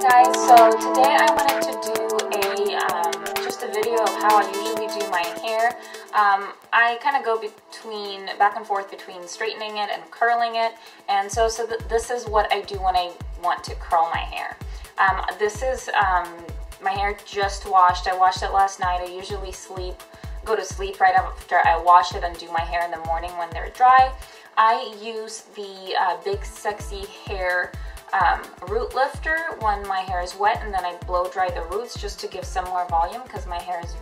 guys, so today I wanted to do just a video of how I usually do my hair. I kind of go back and forth between straightening it and curling it, and so this is what I do when I want to curl my hair. This is my hair just washed. I washed it last night. I usually go to sleep right after I wash it and do my hair in the morning when they're dry. I use the Big Sexy Hair root lifter when my hair is wet, and then I blow dry the roots just to give some more volume because my hair is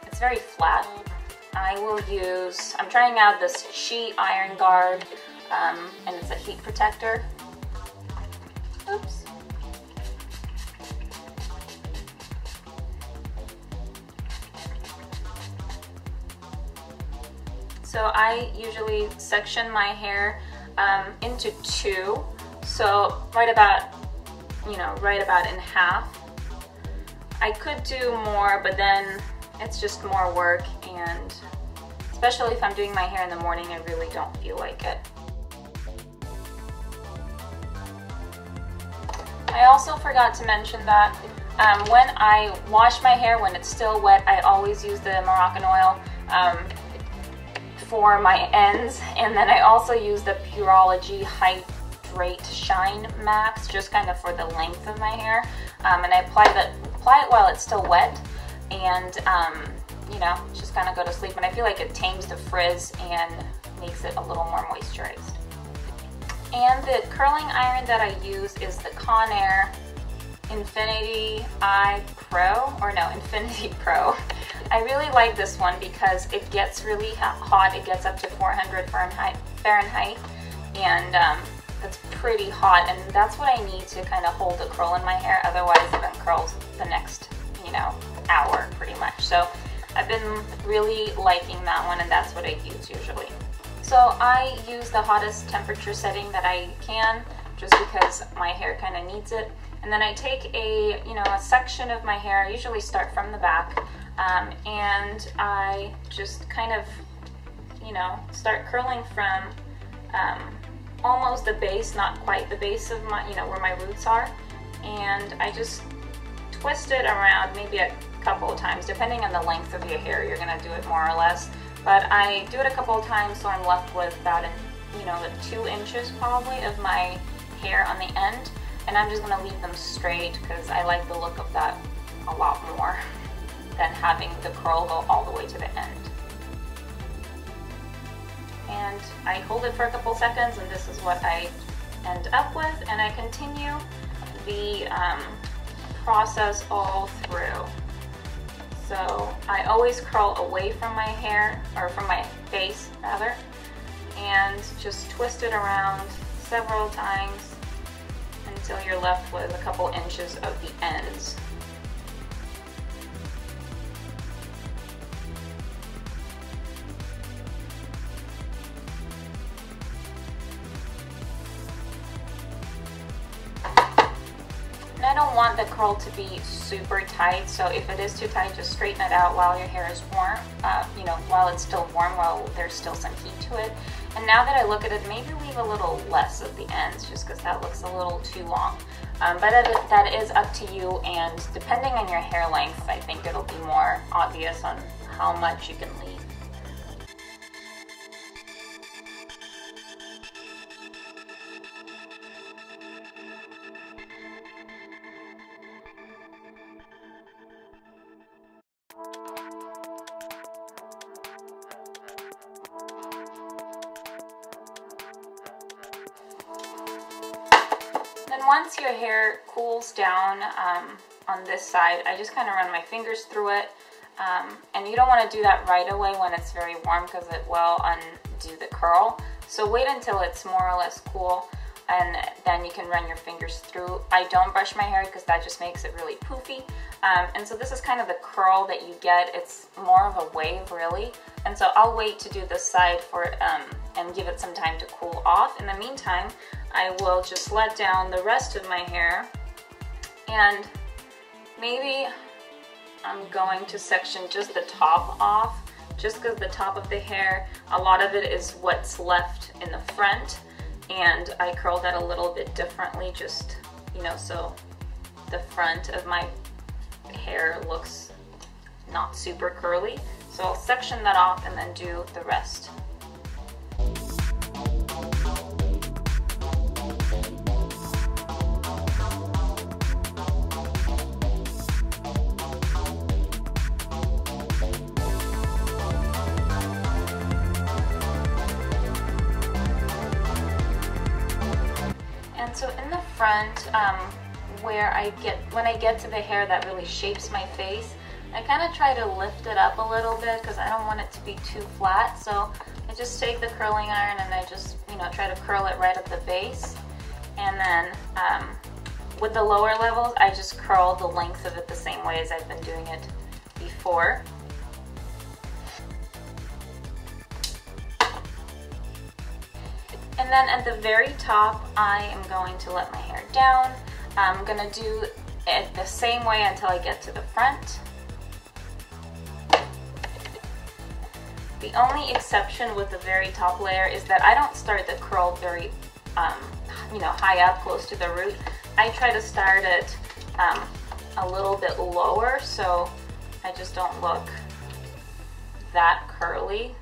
it's very flat. I'm trying out this sheet iron guard, and it's a heat protector. Oops. So I usually section my hair into two. So right about in half. I could do more, but then it's just more work, and especially if I'm doing my hair in the morning, I really don't feel like it. I also forgot to mention that when I wash my hair, when it's still wet, I always use the Moroccan oil for my ends, and then I also use the Pureology Hydrate Shine Max just kind of for the length of my hair, and I apply it while it's still wet, and just kind of go to sleep, and I feel like it tames the frizz and makes it a little more moisturized. And the curling iron that I use is the Conair Infinity Pro. I really like this one because it gets really hot. It gets up to 400 Fahrenheit, and that's pretty hot, and that's what I need to kind of hold the curl in my hair. Otherwise it uncurls the next hour pretty much. So I've been really liking that one, and that's what I use usually. So I use the hottest temperature setting that I can, just because my hair kind of needs it. And then I take a section of my hair. I usually start from the back, and I just kind of start curling from almost the base, not quite the base of my where my roots are, and I just twist it around maybe a couple of times, depending on the length of your hair. You're gonna do it more or less, but I do it a couple of times, so I'm left with about 2 inches probably of my hair on the end. And I'm just going to leave them straight because I like the look of that a lot more than having the curl go all the way to the end. And I hold it for a couple seconds, and this is what I end up with, and I continue the process all through. So I always curl away from my hair, or from my face rather, and just twist it around several times until you're left with a couple inches of the ends. And I don't want the curl to be super tight, so if it is too tight, just straighten it out while your hair is warm, while it's still warm, while there's still some heat to it. And now that I look at it, maybe leave a little less of the ends, just because that looks a little too long. But that is up to you, and depending on your hair length, I think it'll be more obvious on how much you can leave. Then once your hair cools down on this side, I just kind of run my fingers through it, and you don't want to do that right away when it's very warm because it will undo the curl. So wait until it's more or less cool, and then you can run your fingers through. I don't brush my hair because that just makes it really poofy, and so this is kind of the curl that you get. It's more of a wave really, and so I'll wait to do this side and give it some time to cool off. In the meantime, I will just let down the rest of my hair, and maybe I'm going to section just the top off, just because the top of the hair, a lot of it is what's left in the front, and I curl that a little bit differently, just, you know, so the front of my hair looks not super curly. So I'll section that off and then do the rest. And so in the front, when I get to the hair that really shapes my face, I kind of try to lift it up a little bit because I don't want it to be too flat. So I just take the curling iron and I just, try to curl it right at the base. And then with the lower levels, I just curl the length of it the same way as I've been doing it before. And then at the very top, I am going to let my hair down. I'm going to do it the same way until I get to the front. The only exception with the very top layer is that I don't start the curl very, high up close to the root. I try to start it a little bit lower so I just don't look that curly.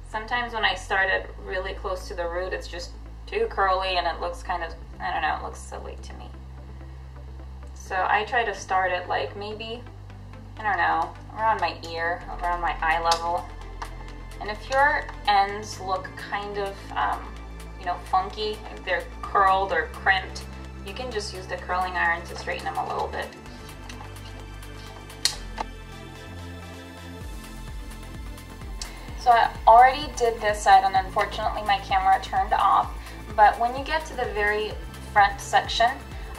Sometimes when I start it really close to the root, it's just too curly and it looks kind of, I don't know, it looks silly to me. So I try to start it like maybe, I don't know, around my ear, around my eye level. And if your ends look kind of, funky, if they're curled or crimped, you can just use the curling iron to straighten them a little bit. So I already did this side and unfortunately my camera turned off, but when you get to the very front section,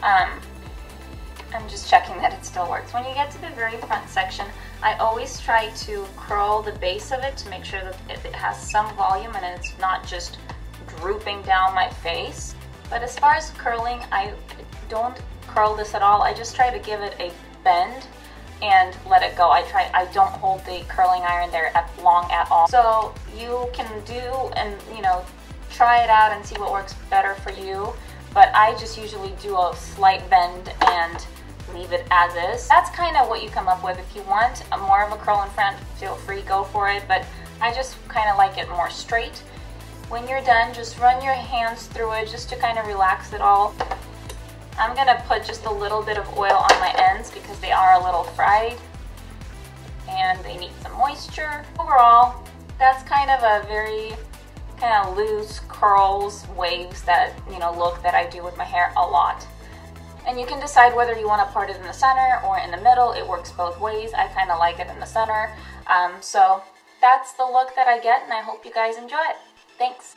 I'm just checking that it still works. When you get to the very front section, I always try to curl the base of it to make sure that it has some volume and it's not just drooping down my face. But as far as curling, I don't curl this at all. I just try to give it a bend and let it go. I don't hold the curling iron there long at all. So you can do and try it out and see what works better for you. But I just usually do a slight bend and leave it as is. That's kind of what you come up with. If you want more of a curl in front, feel free, go for it. But I just kind of like it more straight. When you're done, just run your hands through it just to kind of relax it all. I'm gonna put just a little bit of oil on my ends because they are a little fried and they need some moisture. Overall, that's kind of a very kind of loose curls, waves that, look that I do with my hair a lot. And you can decide whether you want to part it in the center or in the middle. It works both ways. I kind of like it in the center. So that's the look that I get and I hope you guys enjoy it. Thanks.